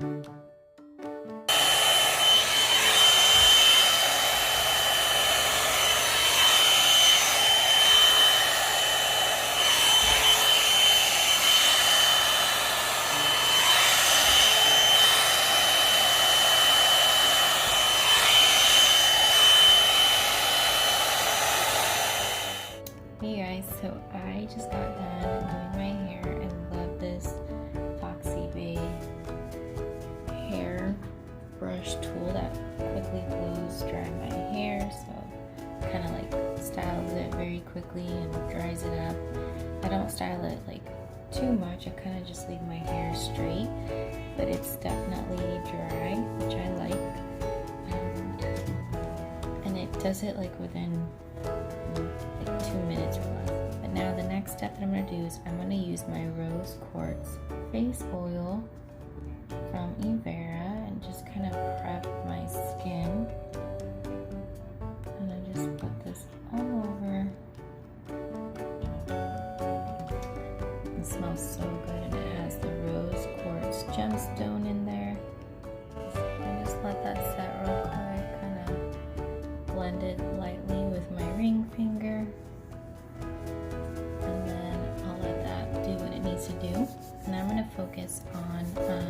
Hey guys, so I just got done doing my hair and love this Foxy Bay hair brush tool that quickly blows dry my hair, so kind of like styles it very quickly and dries it up. I don't style it like too much, I kind of just leave my hair straight, but it's definitely dry, which I like. And it does it like within like 2 minutes or less. But now the next step that I'm going to do is I'm going to use my rose quartz face oil from Evera and just kind of prep my skin. And I just put this all over. It smells so good, and it has the rose quartz gemstone in there. I just let that set real quick, kind of blend it lightly with my ring finger, and then I'll let that do what it needs to do. And I'm going to focus on we're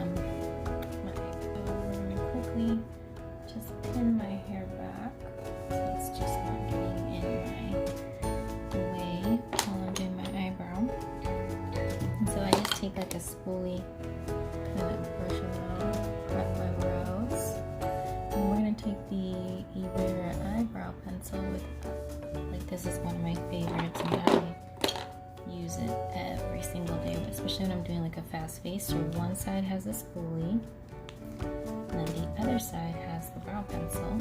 going to quickly just pin my hair back so it's just not getting in my way while I'm doing my eyebrow. And so I just take like a spoolie, kind of brush around, prep my brows. And we're going to take the Evera eyebrow pencil with, like, this is one of my favorites, and I use it every single day, especially when I'm doing like a fast face. So one side has the spoolie, and then the other side has the brow pencil.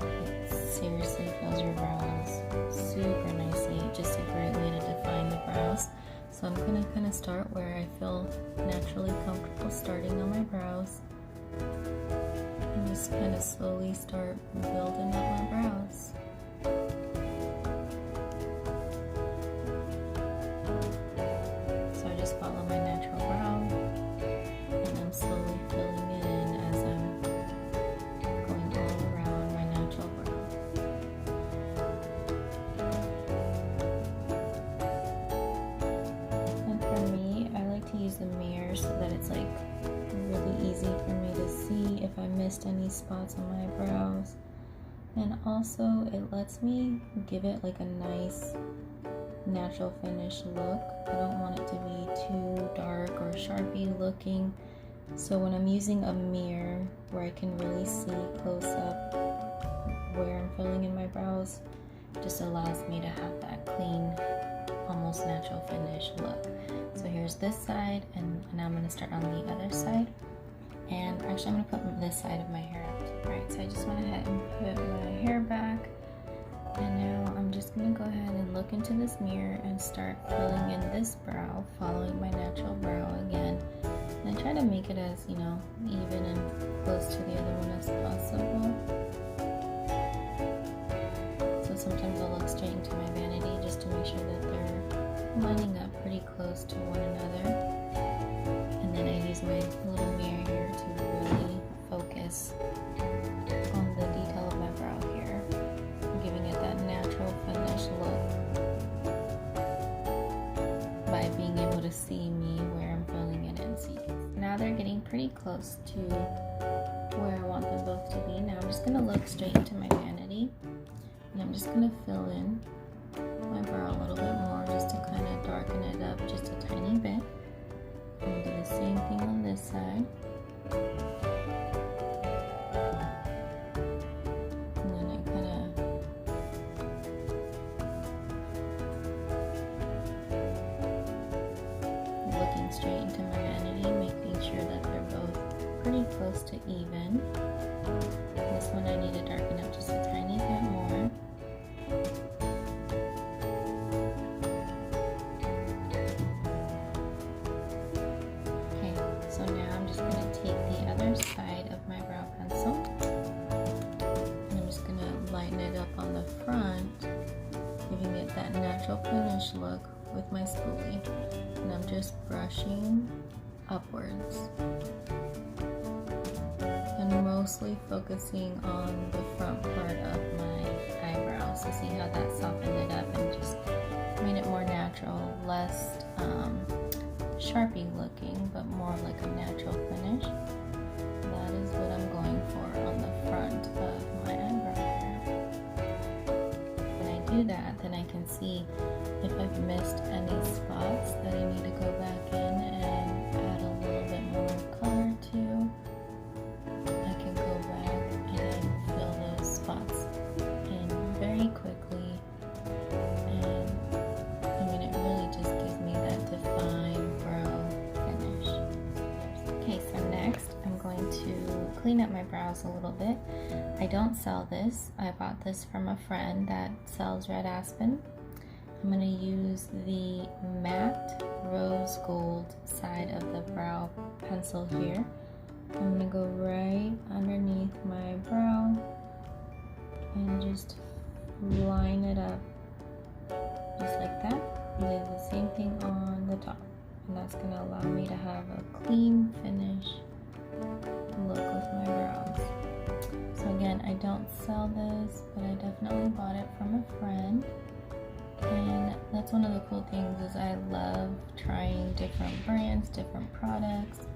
It seriously fills your brows super nicely, just a great way to define the brows. So I'm going to kind of start where I feel naturally comfortable starting on my brows. And just kind of slowly start building up my brows. So I just follow my natural brow, and I'm slowly filling it in as I'm going all around my natural brow. And for me, I like to use the mirror so that it's like really easy for me to see if I missed any spots on my brows, and also it lets me give it like a nice natural finish look. I don't want it to be too dark or Sharpie looking, so when I'm using a mirror where I can really see close up where I'm filling in my brows, it just allows me to have that clean, almost natural finish look. So here's this side, and now I'm going to start on the other side. And actually I'm going to put this side of my hair up. Alright, so I just went ahead and put my hair back. And now I'm just going to go ahead and look into this mirror and start filling in this brow, following my natural brow again. And I try to make it as, even and close to the other one as possible. So sometimes I'll look straight into my vanity just to make sure that they're lining up pretty close to one another. And then I use my little mirror here to really focus on the detail of my brow here, giving it that natural finish look by being able to see me where I'm filling it in. See, now they're getting pretty close to where I want them both to be. Now I'm just going to look straight into my vanity, and I'm just going to fill in my brow a little bit more just to kind of darken it up just a tiny bit. And do the same thing on this side. And then I kind of looking straight into my vanity, making sure that they're both pretty close to even. This one I need to darken up just a tiny bit more. So now I'm just going to take the other side of my brow pencil, and I'm just going to lighten it up on the front, giving it that natural finish look with my spoolie. And I'm just brushing upwards. mostly focusing on the front part of my eyebrows. So see how that softened it up and just made it more natural, less Sharpie looking, but more like a natural finish. That is what I'm going for on the front of my eyebrow hair. When I do that, then I can see if I've missed any spots that I need to go back in and add a little bit more color to. I can go back and fill those spots in very quickly, and I mean, it really just gives me that defined brow finish. Okay, so next I'm going to clean up my brows a little bit. I don't sell this. I bought this from a friend that sells red aspen. I'm going to use the matte rose gold side of the brow pencil here. I'm going to go right underneath my brow and just line it up just like that. And do the same thing on the top, and that's going to allow me to have a clean finish look with my brows. So again, I don't sell this, but I definitely bought it from a friend. And that's one of the cool things is I love trying different brands, different products.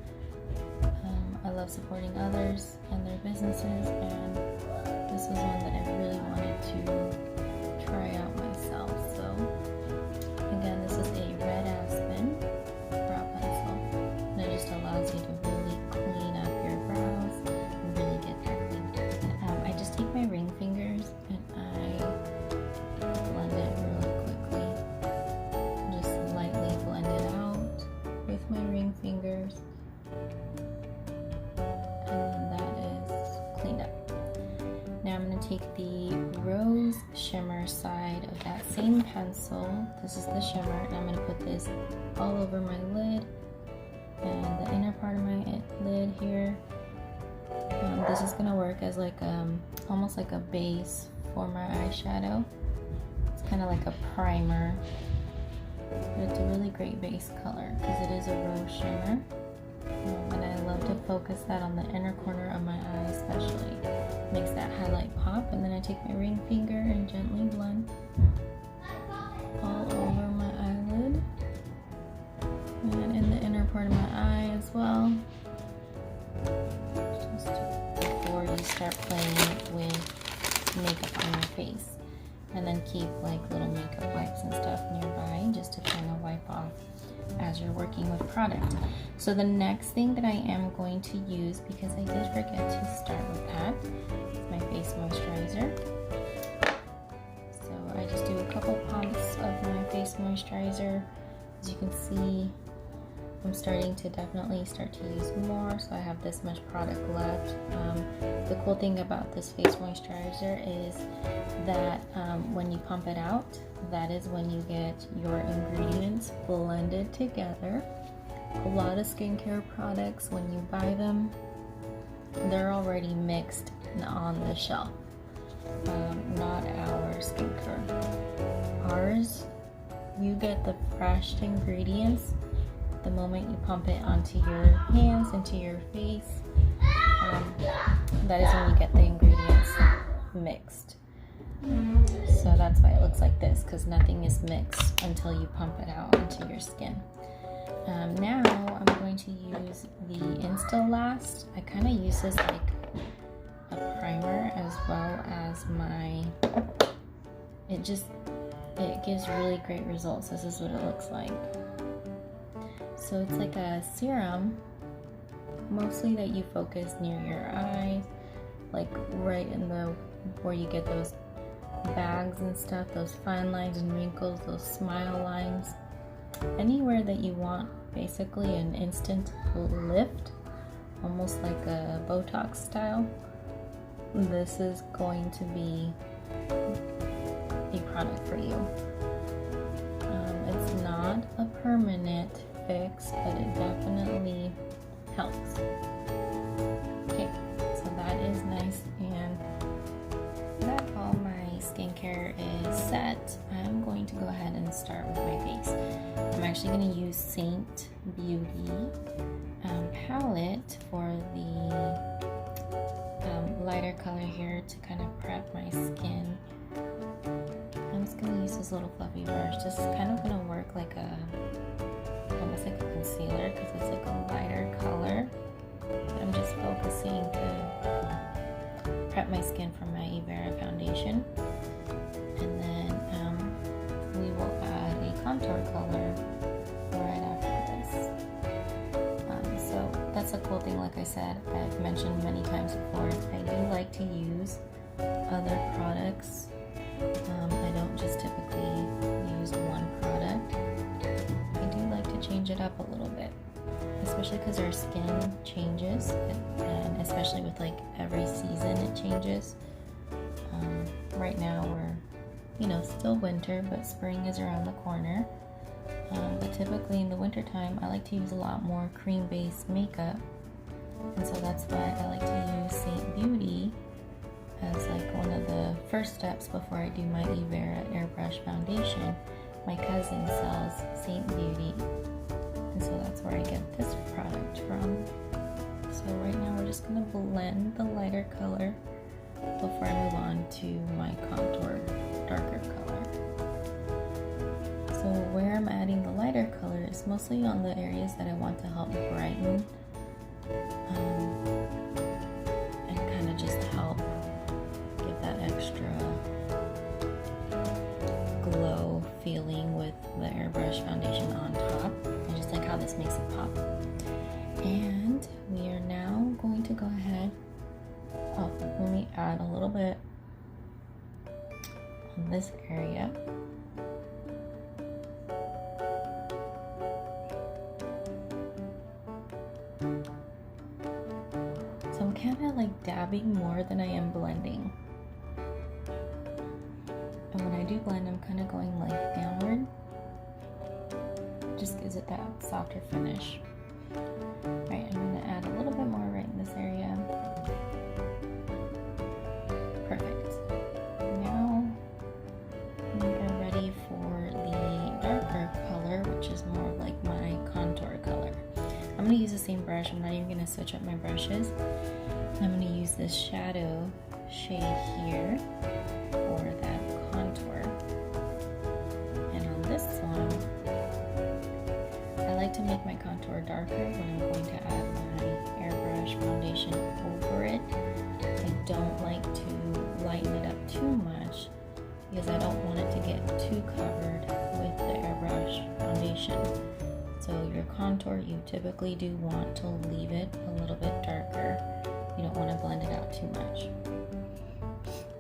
I love supporting others and their businesses, and this was one that I really wanted to try out myself. So again, this is a red aspen brow pencil, and it just allows you to really clean up your brows and really get that cleaned up. I just take my ring fingers and I blend it really quickly. Just lightly blend it out with my ring fingers. And then that is cleaned up. Now I'm going to take the rose shimmer side of that same pencil. This is the shimmer, and I'm going to put this all over my lid and the inner part of my lid here. This is going to work as like almost like a base for my eyeshadow. It's kind of like a primer, but it's a really great base color because it is a rose shimmer. And I love to focus that on the inner corner of my eye especially. Makes that highlight pop, and then I take my ring finger and gently blend all over my eyelid and in the inner part of my eye as well. Just before you start playing with makeup on your face. And then keep like little makeup wipes and stuff nearby just to kind of wipe off as you're working with product. So the next thing that I am going to use, because I did forget to start with that, is my face moisturizer. So I just do a couple pumps of my face moisturizer. As you can see, I'm starting to definitely start to use more, so I have this much product left. The cool thing about this face moisturizer is that when you pump it out, that is when you get your ingredients blended together. A lot of skincare products, when you buy them, they're already mixed on the shelf. Not our skincare. Ours, you get the fresh ingredients the moment you pump it onto your hands, into your face. That is when you get the ingredients mixed. So that's why it looks like this, because nothing is mixed until you pump it out onto your skin. Now I'm going to use the Insta-Last. I kind of use this like a primer as well as my, it gives really great results. This is what it looks like. So it's like a serum, mostly that you focus near your eyes, like right in the, where you get those bags and stuff, those fine lines and wrinkles, those smile lines, anywhere that you want basically an instant lift, almost like a Botox style. This is going to be a product for you. It's not a permanent fix, but it definitely helps. Okay, so that is nice, and that all my skincare is set. I'm going to go ahead and start with my face. I'm actually going to use Saint Beauty palette for the color here to kind of prep my skin. I'm just gonna use this little fluffy brush. This is kind of gonna work like almost like a concealer because it's like a lighter color. But I'm just focusing to prep my skin for my Vera foundation. And then we will add a contour color right after this. So that's a cool thing, like I said, I've mentioned many times before, I do like to use other products. I don't just typically use one product. I do like to change it up a little bit, especially because our skin changes, and especially with like every season it changes. Right now we're, still winter, but spring is around the corner. But typically in the winter time, I like to use a lot more cream-based makeup, and so that's why I like to use Saint Beauty as like one of the first steps before I do my Vera airbrush foundation. My cousin sells Saint Beauty, and so that's where I get this product from. So right now we're just gonna blend the lighter color before I move on to my contour darker color. So where I'm adding the lighter color is mostly on the areas that I want to help brighten and kind of just help give that extra glow feeling with the airbrush foundation on top. I just like how this makes it pop. And we are now going to go ahead, let me add a little bit on this area. So I'm kind of like dabbing more than I am blending. And when I do blend, I'm kind of going like downward. Just gives it that softer finish. Right, I'm going to add a little bit more right in this area. Perfect. Now we are ready for the darker color, which is more of like my contour color. I'm going to use the same brush. I'm not even going to switch up my brushes. I'm going to use this shadow shade here for that contour. And on this one, I like to make my contour darker when I'm going to add my airbrush foundation over it. I don't like to lighten it up too much because I don't want it to get too covered with the airbrush foundation. So your contour, you typically do want to leave it a little bit darker. You don't want to blend it out too much.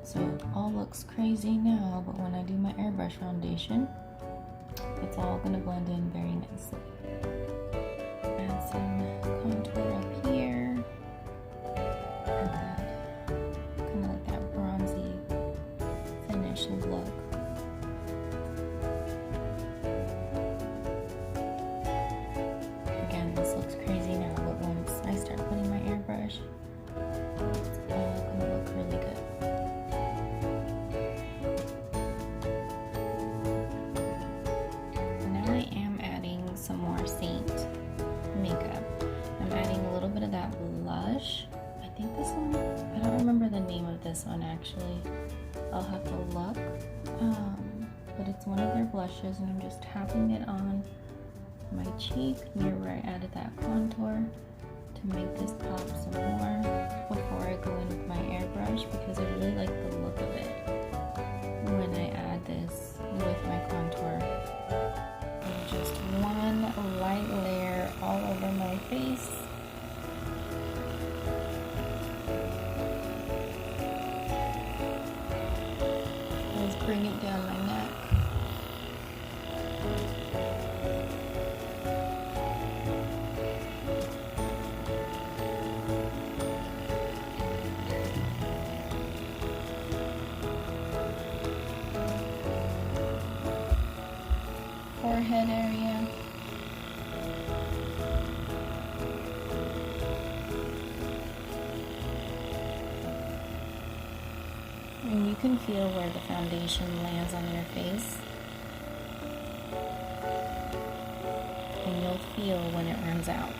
So it all looks crazy now, but when I do my airbrush foundation, it's all going to blend in very nicely. Add some contour up here. Add that, kind of like that bronzy finish look. Again, this looks crazy now, but once I start putting my airbrush, it's all going to look really good. Some more Saint makeup. I'm adding a little bit of that blush. I think this one, I don't remember the name of this one actually. I'll have to look. But it's one of their blushes, and I'm just tapping it on my cheek near where I added that contour to make this pop some more before I go in with my airbrush, because I really like the look of it when I add this with my contour. Just one light layer all over my face. Just bring it down my neck. Forehead area. And you can feel where the foundation lands on your face. And you'll feel when it runs out.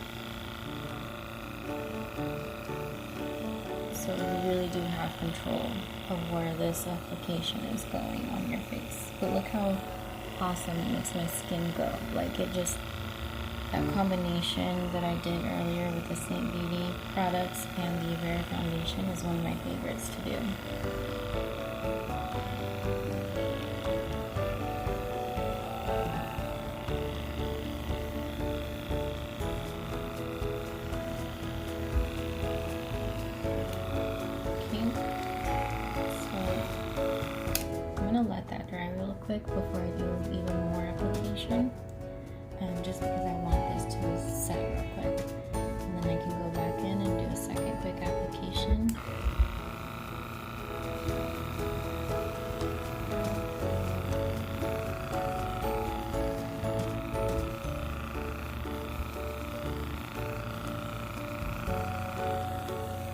So you really do have control of where this application is going on your face. But look how awesome it makes my skin go. Like it just, that combination that I did earlier with the Saint Beauty products and the Vera foundation is one of my favorites to do. Let that dry real quick before I do even more application, just because I want this to set real quick, and then I can go back in and do a second quick application.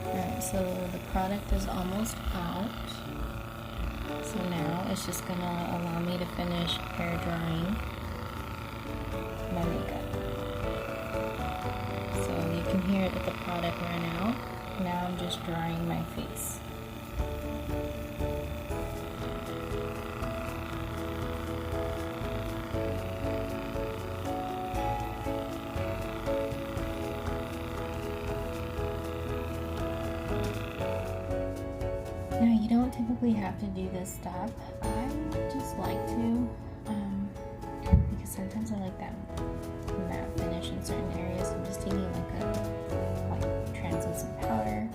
Alright, so the product is almost out. So now it's just going to allow me to finish hair drying my makeup. So you can hear that the product ran out. Now I'm just drying my face. Now you don't typically have to do this step. I just like to, because sometimes I like that matte finish in certain areas. I'm just taking like a translucent powder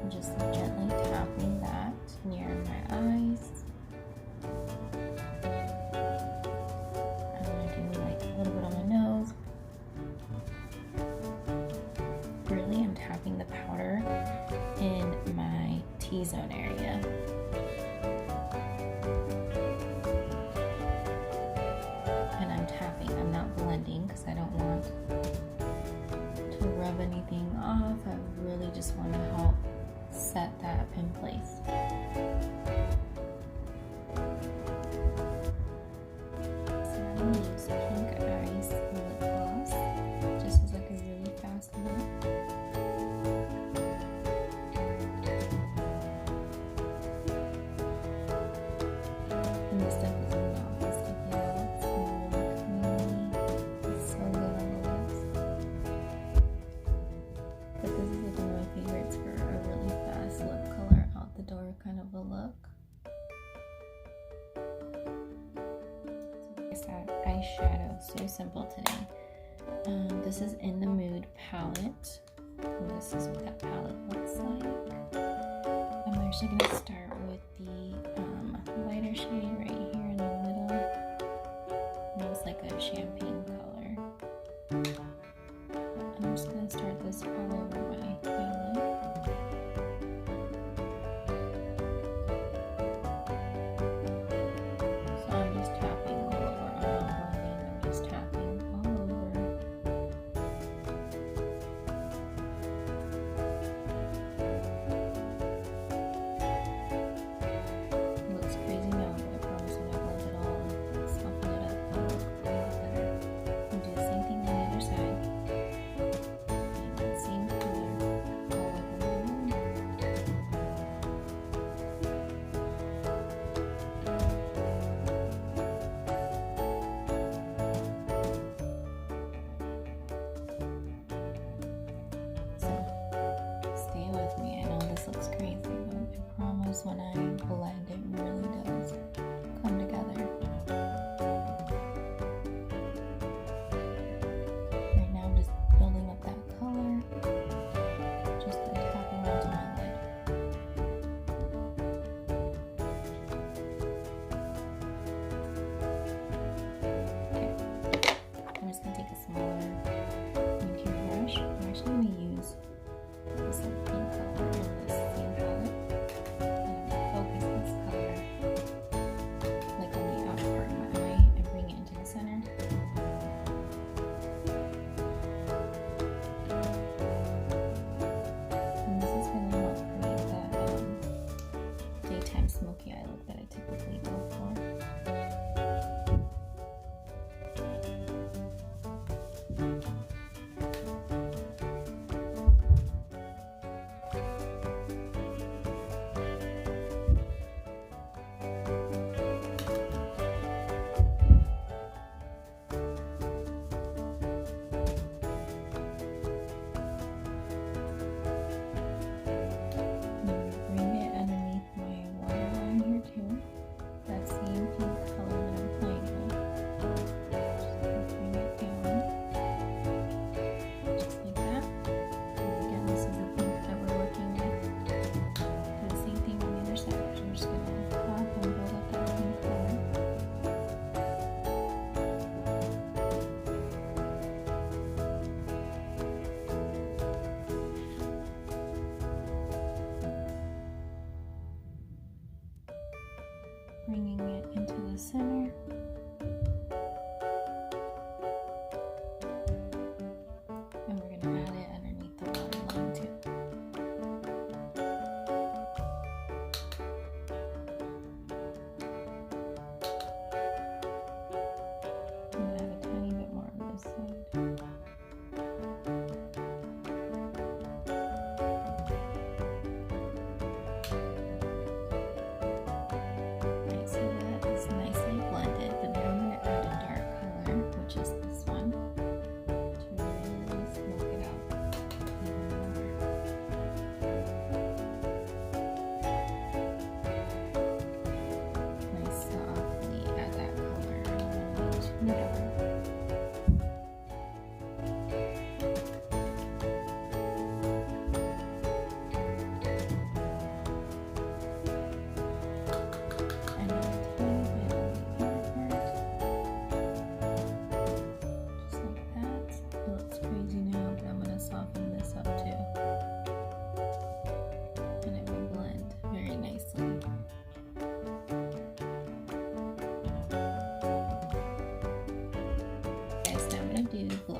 and just gently tapping that near my eyes. I'm gonna do like a little bit on my nose. Really, I'm tapping the powder in my T-zone area. And I'm tapping, I'm not blending because I don't want to rub anything off. I really just want to help set that up in place. So I'm going to use Pink Ice lip gloss just as like a really fast look. And this stuff is not the sticky out. It's really creamy. It's so good on the lips. But this is like one of my favorites for a really fast lip color out the door kind of a look. So it's that eyeshadow, so simple today. This is In the Mood palette. And this is what that palette looks like. I'm actually going to start with the lighter shade right here in the middle. It looks like a champagne color. I'm just going to start this all over my palette. So I'm just tapping all over. I'm not blending, I'm just tapping all over. It looks crazy now, but I promise when I blend it all and soften it up, it'll look a lot better. And do the same thing on the other side. And that same color all over my arm. So stay with me. I know this looks crazy, but I promise when I blend, it really does come together. Right now I'm just building up that color, just by tapping onto my lid. Okay, I'm just going to take a smaller nuclear brush. I'm actually going to use this like pink color in this same palette. And I'm going to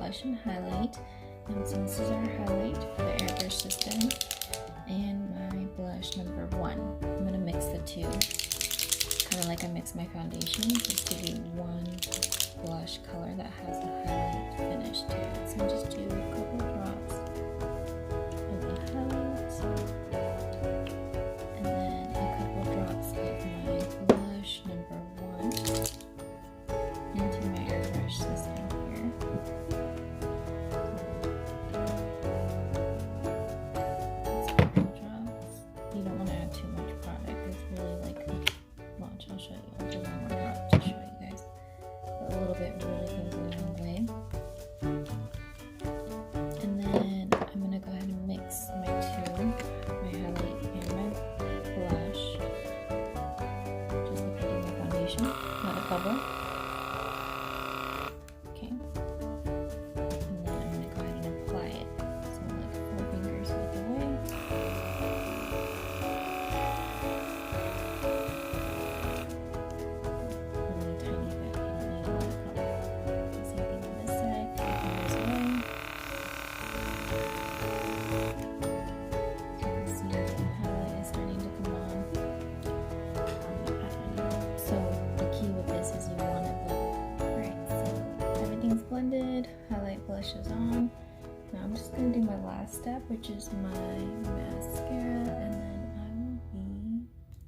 blush and highlight. So this is our highlight for the airbrush system, and my blush number 1. I'm going to mix the two, kind of like I mix my foundation, just give you one blush color that has a highlight finish to it. So I'll just do a couple drops of the highlight, and then a couple drops of my blush number 1 into my airbrush system here. That's a couple drops. You don't want to add too much product. It's really like, watch, I'll show you. I'll do one more drop to show you guys. But a little bit really goes a long way. And then I'm going to go ahead and mix my two, my highlight and my blush. Just like I did my foundation. Let it bubble. Okay. And then I'm going to go ahead and apply it. So like 4 fingers worth away. Really tiny bit. You don't need a lot of color. Same thing on this side. 4 fingers away. You can see the highlight is starting to come on. So the key with this is you want to blend. Alright, so everything's blended. Highlight blush is on. Now I'm just going to do my last step, which is my mascara, and then I will be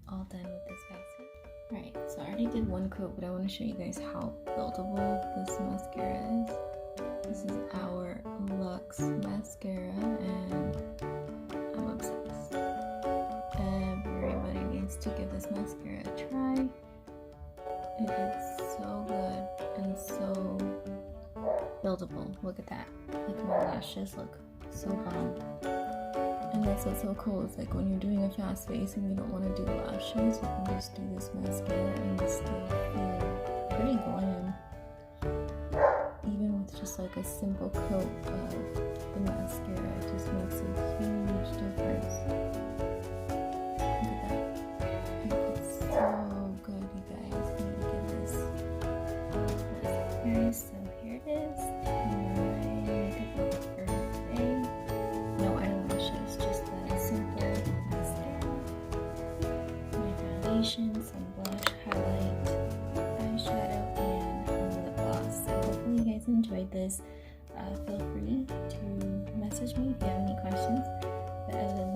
all done with this basket. Alright, so I already did one coat, but I want to show you guys how buildable this mascara is. This is our Luxe mascara, and I'm obsessed. Everybody needs to give this mascara a try. It is so good and so buildable. Look at that. Like my lashes look so bomb. And that's what's so cool. It's like when you're doing a fast face and you don't want to do lashes, you can just do this mascara and still feel pretty glam. Even with just like a simple coat of the mascara, it just makes a huge difference. Look at that. It's so good, you guys. You need to give this mascara. So here it is. My makeup look for today. No eyelashes, just a simple mascara. My foundation, some blush, highlight, eyeshadow, and lip gloss. So hopefully you guys enjoyed this. Feel free to message me if you have any questions. But other than